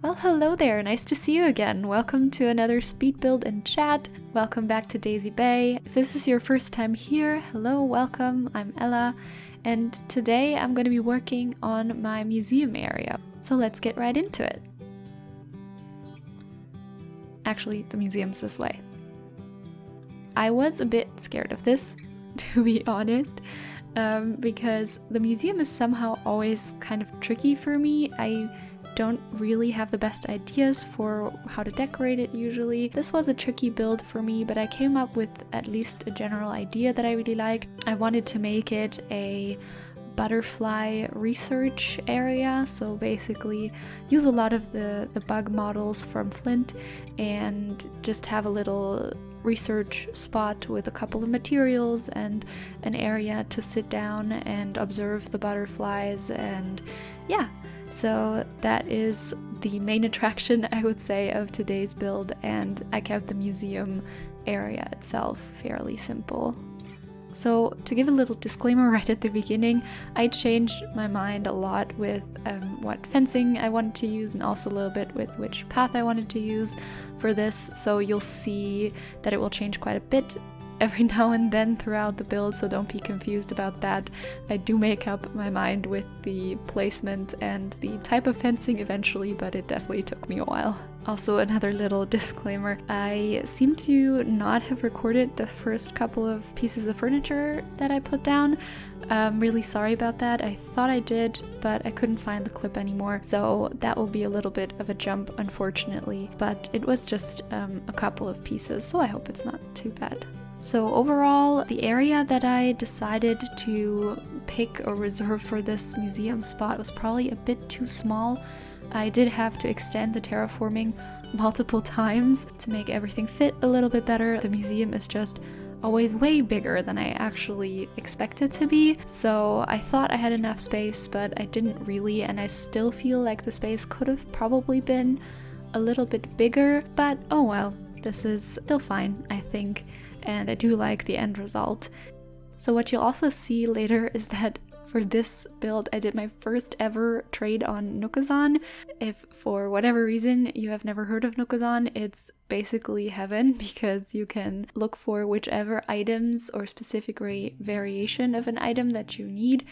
Well, hello there, nice to see you again. Welcome to another speed build and chat. Welcome back to Daisy Bay. If this is your first time here, hello, welcome, I'm Ella, and today I'm going to be working on my museum area. So let's get right into it. Actually, the museum's this way. I was a bit scared of this, to be honest, because the museum is somehow always kind of tricky for me. I don't really have the best ideas for how to decorate it usually. This was a tricky build for me, but I came up with at least a general idea that I really like. I wanted to make it a butterfly research area, so basically use a lot of the bug models from Flint and just have a little research spot with a couple of materials and an area to sit down and observe the butterflies, and yeah. So that is the main attraction, I would say, of today's build, and I kept the museum area itself fairly simple. So to give a little disclaimer right at the beginning, I changed my mind a lot with what fencing I wanted to use, and also a little bit with which path I wanted to use for this, so you'll see that it will change quite a bit every now and then throughout the build, so don't be confused about that. I do make up my mind with the placement and the type of fencing eventually, but it definitely took me a while. Also, another little disclaimer, I seem to not have recorded the first couple of pieces of furniture that I put down. I'm really sorry about that. I thought I did, but I couldn't find the clip anymore, so that will be a little bit of a jump, unfortunately, but it was just a couple of pieces, so I hope it's not too bad. So overall, the area that I decided to pick or reserve for this museum spot was probably a bit too small. I did have to extend the terraforming multiple times to make everything fit a little bit better. The museum is just always way bigger than I actually expected to be, so I thought I had enough space, but I didn't really, and I still feel like the space could have probably been a little bit bigger, but oh well, this is still fine, I think. And I do like the end result. So what you'll also see later is that for this build I did my first ever trade on Nookazon. If for whatever reason you have never heard of Nookazon, it's basically heaven, because you can look for whichever items or specific variation of an item that you need,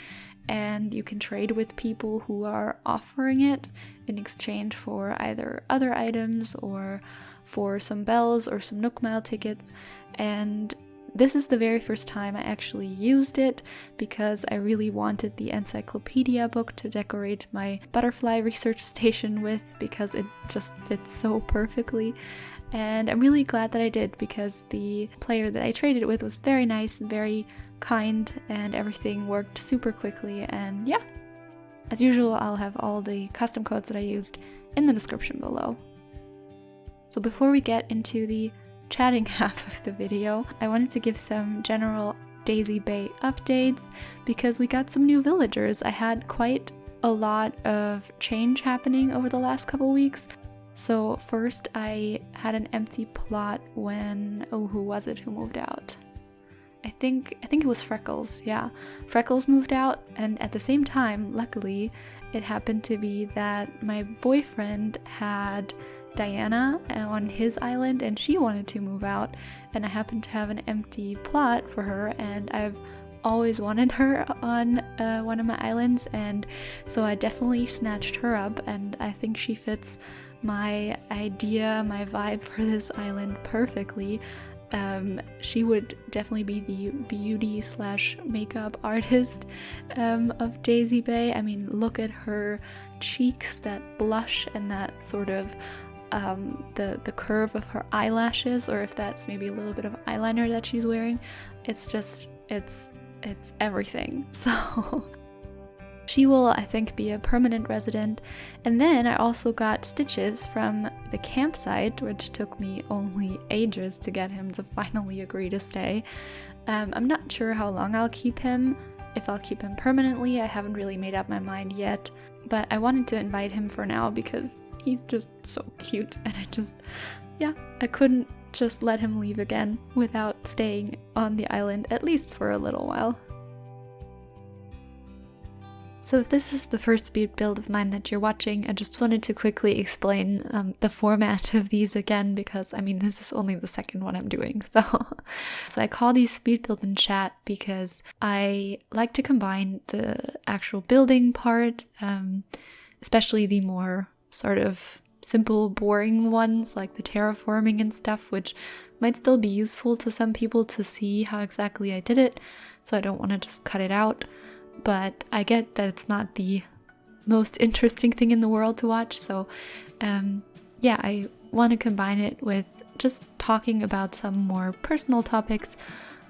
and you can trade with people who are offering it in exchange for either other items or for some bells or some Nook Mile tickets. And this is the very first time I actually used it, because I really wanted the encyclopedia book to decorate my butterfly research station with, because it just fits so perfectly. And I'm really glad that I did, because the player that I traded with was very nice and very kind, and everything worked super quickly, and yeah. As usual, I'll have all the custom codes that I used in the description below. So before we get into the chatting half of the video, I wanted to give some general Daisy Bay updates, because we got some new villagers. I had quite a lot of change happening over the last couple weeks. So first I had an empty plot when, who was it who moved out? I think it was Freckles, yeah. Freckles moved out, and at the same time, luckily, it happened to be that my boyfriend had Diana on his island and she wanted to move out, and I happened to have an empty plot for her, and I've always wanted her on one of my islands, and so I definitely snatched her up, and I think she fits my idea, my vibe for this island perfectly. She would definitely be the beauty / makeup artist of Daisy Bay. I mean, look at her cheeks, that blush, and that sort of the curve of her eyelashes, or if that's maybe a little bit of eyeliner that she's wearing. It's just, it's everything. So she will, I think, be a permanent resident. And then I also got Stitches from the campsite, which took me only ages to get him to finally agree to stay. I'm not sure how long I'll keep him, if I'll keep him permanently. I haven't really made up my mind yet, but I wanted to invite him for now because he's just so cute, and I couldn't just let him leave again without staying on the island, at least for a little while. So if this is the first speed build of mine that you're watching, I just wanted to quickly explain the format of these again, because I mean, this is only the second one I'm doing. So I call these speed build in chat because I like to combine the actual building part, especially the more sort of simple, boring ones like the terraforming and stuff, which might still be useful to some people to see how exactly I did it. So I don't want to just cut it out. But I get that it's not the most interesting thing in the world to watch, so yeah, I want to combine it with just talking about some more personal topics,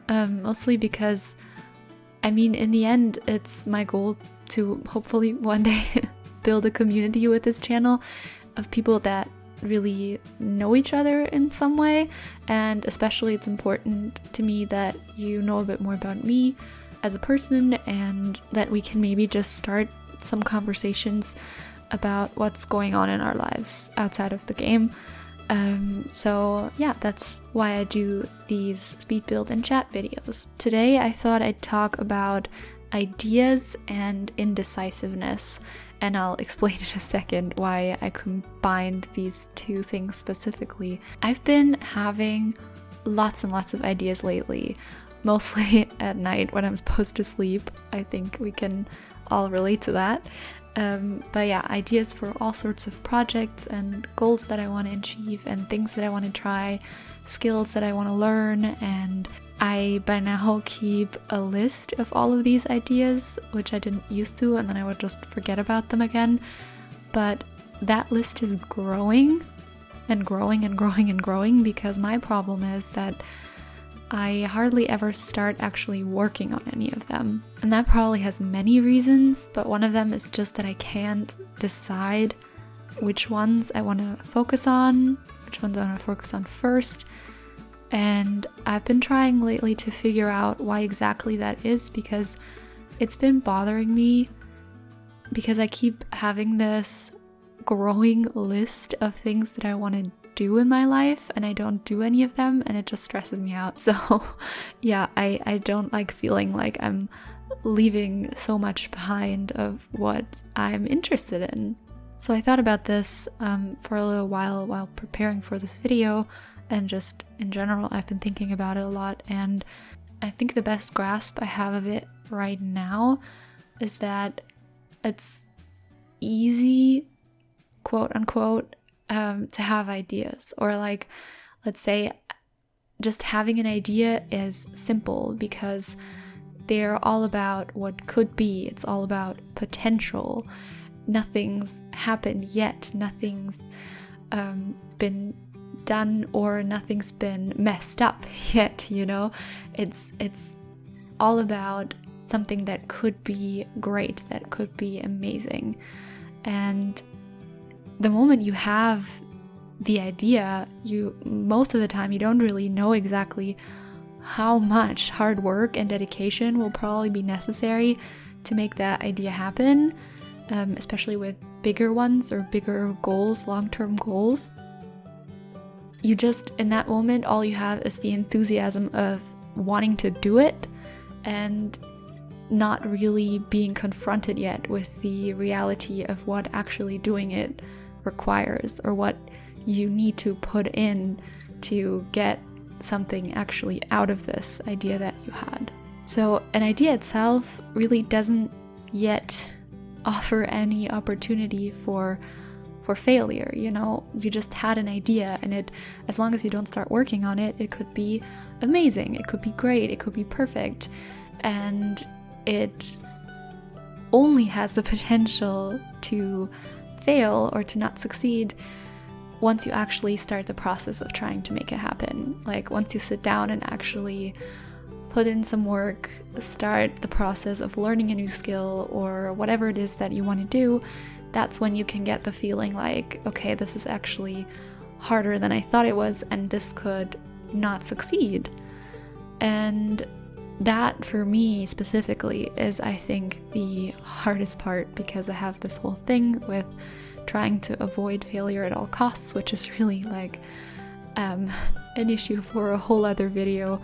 mostly because, I mean, in the end, it's my goal to hopefully one day build a community with this channel of people that really know each other in some way, and especially it's important to me that you know a bit more about me as a person, and that we can maybe just start some conversations about what's going on in our lives outside of the game. So yeah, that's why I do these speed build and chat videos. Today I thought I'd talk about ideas and indecisiveness, and I'll explain in a second why I combined these two things specifically. I've been having lots and lots of ideas lately, mostly at night when I'm supposed to sleep. I think we can all relate to that. But yeah, ideas for all sorts of projects and goals that I want to achieve and things that I want to try, skills that I want to learn, and I by now keep a list of all of these ideas, which I didn't used to, and then I would just forget about them again. But that list is growing and growing and growing and growing, because my problem is that I hardly ever start actually working on any of them. And that probably has many reasons, but one of them is just that I can't decide which ones I want to focus on, which ones I want to focus on first. And I've been trying lately to figure out why exactly that is, because it's been bothering me, because I keep having this growing list of things that I want to do in my life, and I don't do any of them, and it just stresses me out. So yeah, I don't like feeling like I'm leaving so much behind of what I'm interested in. So I thought about this for a little while preparing for this video, and just in general I've been thinking about it a lot, and I think the best grasp I have of it right now is that it's easy, quote unquote, to have ideas, or like, let's say just having an idea is simple because they're all about what could be. It's all about potential. Nothing's happened yet, nothing's been done, or nothing's been messed up yet, you know? It's all about something that could be great, that could be amazing. And the moment you have the idea, most of the time you don't really know exactly how much hard work and dedication will probably be necessary to make that idea happen, especially with bigger ones or bigger goals, long-term goals. You just, in that moment, all you have is the enthusiasm of wanting to do it, and not really being confronted yet with the reality of what actually doing it requires, or what you need to put in to get something actually out of this idea that you had. So an idea itself really doesn't yet offer any opportunity for failure, you know? You just had an idea, and it, as long as you don't start working on it, it could be amazing, it could be great, it could be perfect, and it only has the potential to fail or to not succeed once you actually start the process of trying to make it happen. Like, once you sit down and actually put in some work, start the process of learning a new skill or whatever it is that you want to do, that's when you can get the feeling like, okay, this is actually harder than I thought it was, and this could not succeed. And that, for me specifically, is, I think, the hardest part, because I have this whole thing with trying to avoid failure at all costs, which is really like an issue for a whole other video.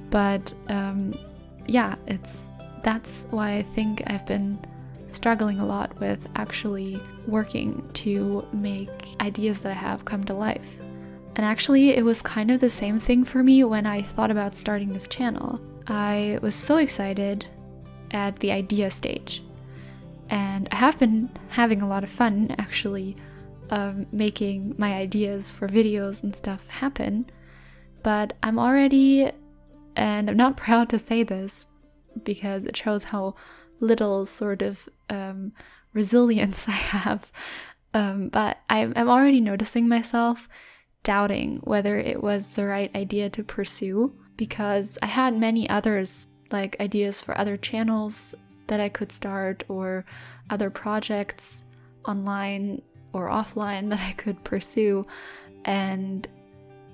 But yeah, that's why I think I've been struggling a lot with actually working to make ideas that I have come to life. And actually, it was kind of the same thing for me when I thought about starting this channel. I was so excited at the idea stage. And I have been having a lot of fun, actually, making my ideas for videos and stuff happen. But I'm already, and I'm not proud to say this, because it shows how little sort of resilience I have. But I'm already noticing myself doubting whether it was the right idea to pursue, because I had many others, like ideas for other channels that I could start, or other projects online or offline that I could pursue. And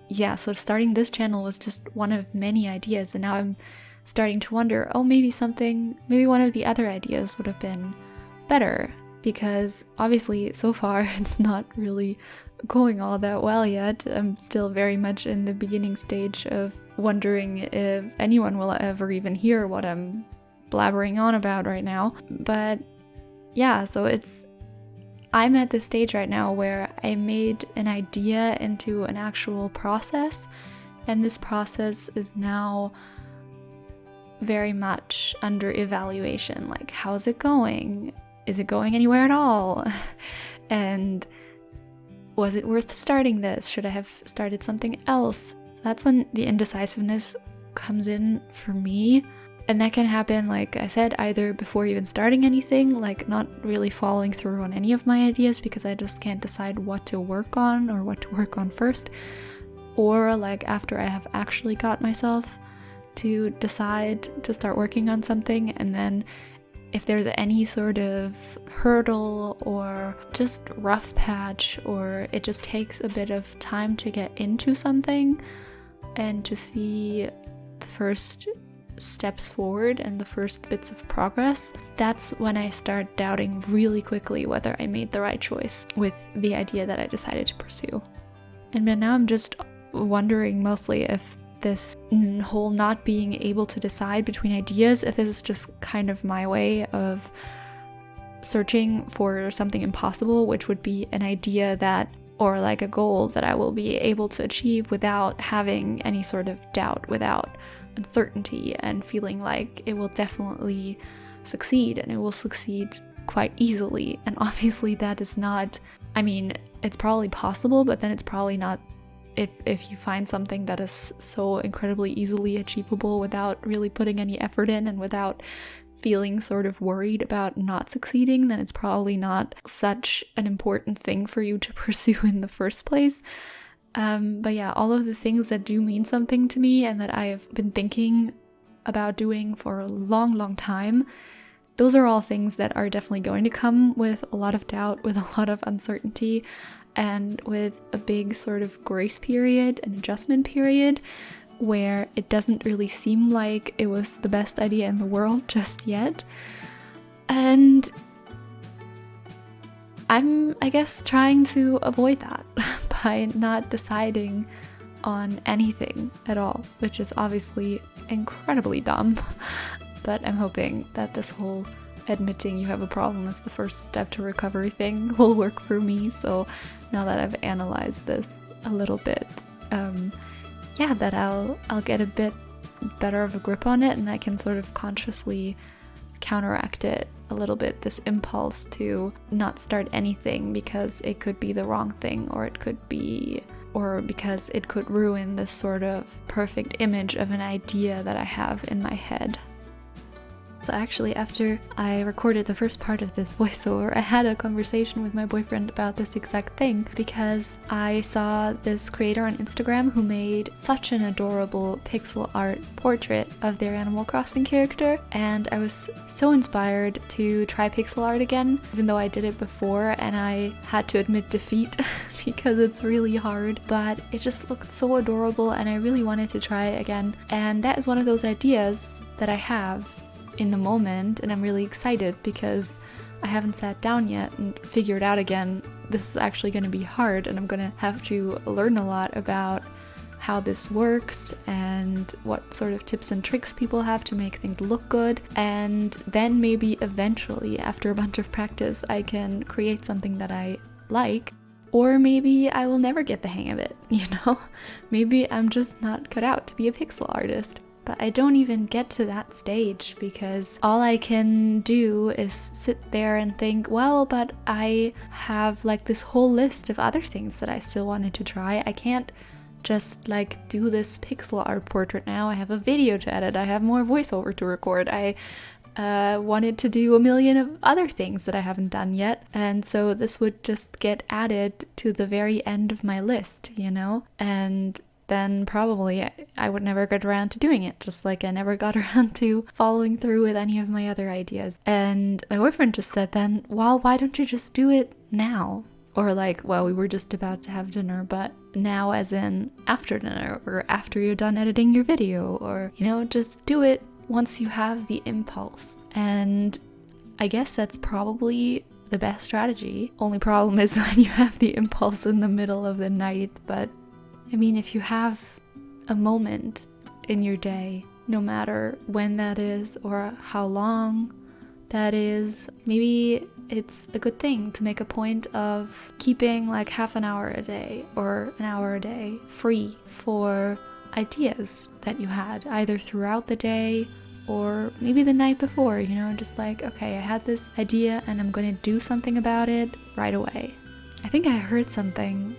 yeah, so starting this channel was just one of many ideas, and now I'm starting to wonder, oh, maybe one of the other ideas would have been better, because obviously so far it's not really going all that well yet. I'm still very much in the beginning stage of wondering if anyone will ever even hear what I'm blabbering on about right now. But yeah, so I'm at this stage right now where I made an idea into an actual process, and this process is now very much under evaluation. Like, how's it going? Is it going anywhere at all? And was it worth starting this? Should I have started something else? So that's when the indecisiveness comes in for me. And that can happen, like I said, either before even starting anything, like not really following through on any of my ideas because I just can't decide what to work on or what to work on first, or like after I have actually got myself to decide to start working on something, and then if there's any sort of hurdle or just rough patch, or it just takes a bit of time to get into something and to see the first steps forward and the first bits of progress, that's when I start doubting really quickly whether I made the right choice with the idea that I decided to pursue. And now I'm just wondering mostly if this whole not being able to decide between ideas, if this is just kind of my way of searching for something impossible, which would be an idea that, or like a goal that I will be able to achieve without having any sort of doubt, without uncertainty, and feeling like it will definitely succeed, and it will succeed quite easily. And obviously that is not, I mean, it's probably possible, but then it's probably not if you find something that is so incredibly easily achievable without really putting any effort in and without feeling sort of worried about not succeeding, then it's probably not such an important thing for you to pursue in the first place. But yeah, all of the things that do mean something to me and that I have been thinking about doing for a long, long time, those are all things that are definitely going to come with a lot of doubt, with a lot of uncertainty, and with a big sort of grace period, an adjustment period, where it doesn't really seem like it was the best idea in the world just yet. And I'm, I guess, trying to avoid that by not deciding on anything at all, which is obviously incredibly dumb. But I'm hoping that this whole admitting you have a problem is the first step to recovery thing will work for me. So now that I've analyzed this a little bit, yeah, that I'll get a bit better of a grip on it, and I can sort of consciously counteract it a little bit, this impulse to not start anything because it could be the wrong thing, or because it could ruin this sort of perfect image of an idea that I have in my head. So actually, after I recorded the first part of this voiceover, I had a conversation with my boyfriend about this exact thing, because I saw this creator on Instagram who made such an adorable pixel art portrait of their Animal Crossing character, and I was so inspired to try pixel art again, even though I did it before and I had to admit defeat because it's really hard, but it just looked so adorable and I really wanted to try it again. And that is one of those ideas that I have in the moment, and I'm really excited because I haven't sat down yet and figured out again this is actually going to be hard, and I'm going to have to learn a lot about how this works and what sort of tips and tricks people have to make things look good, and then maybe eventually, after a bunch of practice, I can create something that I like. Or maybe I will never get the hang of it, you know? Maybe I'm just not cut out to be a pixel artist. But I don't even get to that stage because all I can do is sit there and think, well, but I have like this whole list of other things that I still wanted to try. I can't just like do this pixel art portrait now. I have a video to edit. I have more voiceover to record. I wanted to do a million of other things that I haven't done yet, and so this would just get added to the very end of my list, you know? And then probably I would never get around to doing it, just like I never got around to following through with any of my other ideas. And my boyfriend just said then, well, why don't you just do it now? Or like, well, we were just about to have dinner, but now as in after dinner, or after you're done editing your video, or, you know, just do it once you have the impulse. And I guess that's probably the best strategy. Only problem is when you have the impulse in the middle of the night. But I mean, if you have a moment in your day, no matter when that is or how long that is, maybe it's a good thing to make a point of keeping like half an hour a day or an hour a day free for ideas that you had either throughout the day or maybe the night before, you know, just like, okay, I had this idea and I'm going to do something about it right away. I think I heard something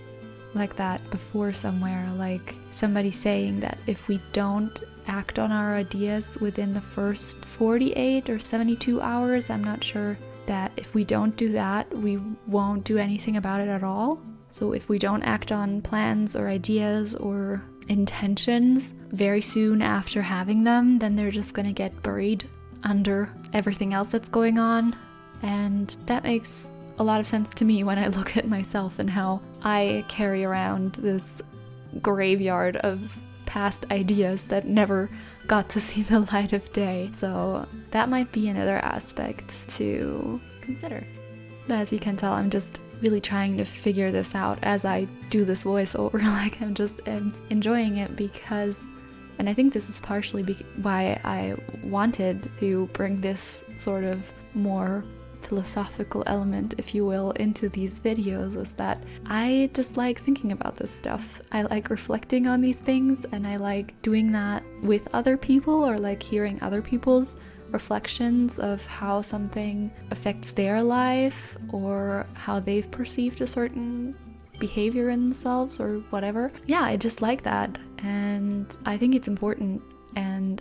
like that before somewhere, like somebody saying that if we don't act on our ideas within the first 48 or 72 hours, I'm not sure, that if we don't do that, we won't do anything about it at all. So if we don't act on plans or ideas or intentions very soon after having them, then they're just gonna get buried under everything else that's going on. And that makes a lot of sense to me when I look at myself and how I carry around this graveyard of past ideas that never got to see the light of day. So that might be another aspect to consider. But as you can tell, I'm just really trying to figure this out as I do this voiceover. Like, I'm just enjoying it because, and I think this is partially why I wanted to bring this sort of more philosophical element, if you will, into these videos, is that I just like thinking about this stuff. I like reflecting on these things, and I like doing that with other people, or like hearing other people's reflections of how something affects their life or how they've perceived a certain behavior in themselves or whatever. Yeah, I just like that, and I think it's important. And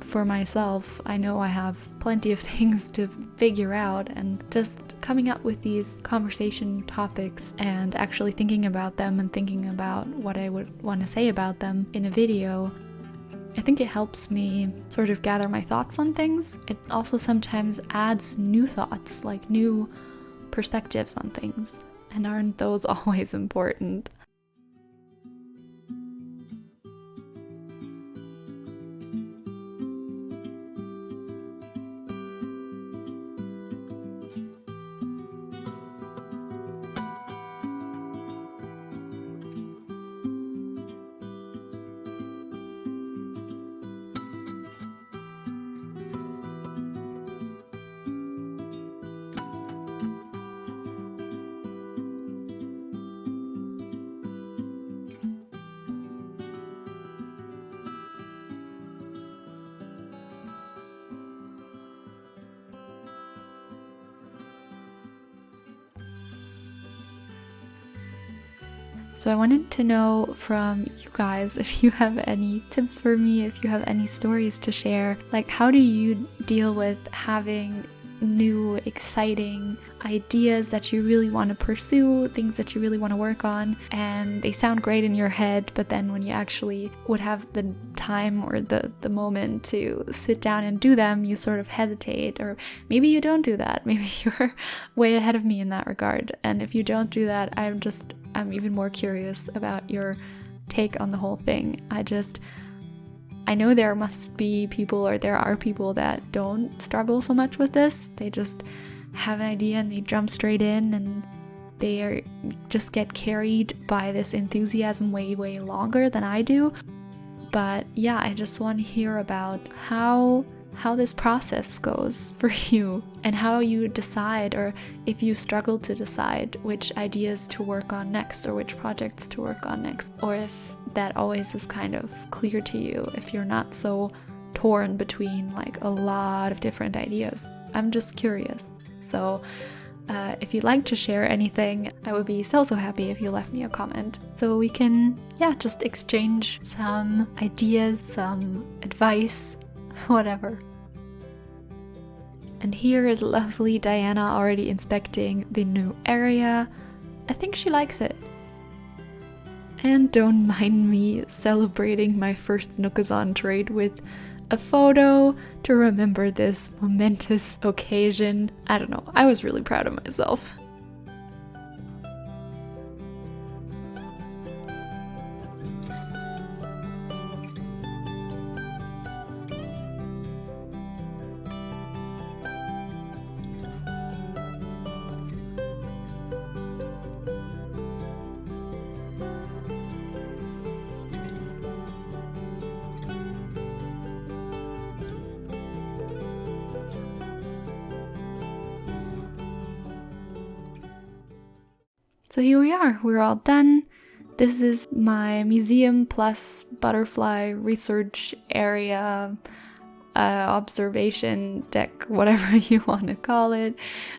for myself, I know I have plenty of things to figure out, and just coming up with these conversation topics and actually thinking about them and thinking about what I would want to say about them in a video, I think it helps me sort of gather my thoughts on things. It also sometimes adds new thoughts, like new perspectives on things. And aren't those always important? So I wanted to know from you guys if you have any tips for me, if you have any stories to share. Like, how do you deal with having new, exciting ideas that you really want to pursue, things that you really want to work on, and they sound great in your head, but then when you actually would have the time or the moment to sit down and do them, you sort of hesitate, or maybe you don't do that. Maybe you're way ahead of me in that regard. And if you don't do that, I'm even more curious about your take on the whole thing. I know there must be people, or there are people that don't struggle so much with this. They just have an idea and they jump straight in, and they just get carried by this enthusiasm way longer than I do. But yeah, I just want to hear about how this process goes for you, and how you decide, or if you struggle to decide which ideas to work on next or which projects to work on next, or if that always is kind of clear to you, if you're not so torn between like a lot of different ideas. I'm just curious. So if you'd like to share anything, I would be so happy if you left me a comment, so we can just exchange some ideas, some advice, whatever. And here is lovely Diana already inspecting the new area. I think she likes it. And don't mind me celebrating my first Nookazon trade with a photo to remember this momentous occasion. I don't know, I was really proud of myself. So here we are, we're all done. This is my museum plus butterfly research area, observation deck, whatever you want to call it.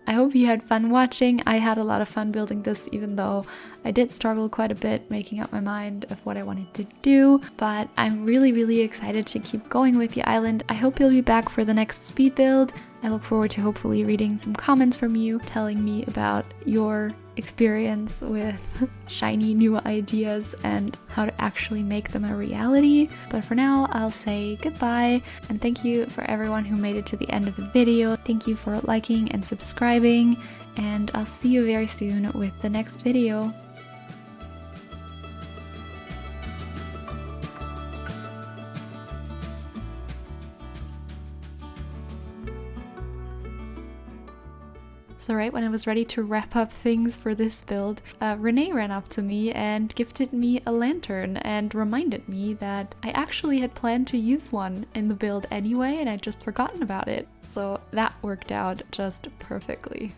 I hope you had fun watching. I had a lot of fun building this, even though I did struggle quite a bit making up my mind of what I wanted to do, but I'm really excited to keep going with the island. I hope you'll be back for the next speed build. I look forward to hopefully reading some comments from you, telling me about your experience with shiny new ideas and how to actually make them a reality. But for now, I'll say goodbye, and thank you for everyone who made it to the end of the video. Thank you for liking and subscribing, and I'll see you very soon with the next video. So right when I was ready to wrap up things for this build, Renee ran up to me and gifted me a lantern and reminded me that I actually had planned to use one in the build anyway, and I'd just forgotten about it. So that worked out just perfectly.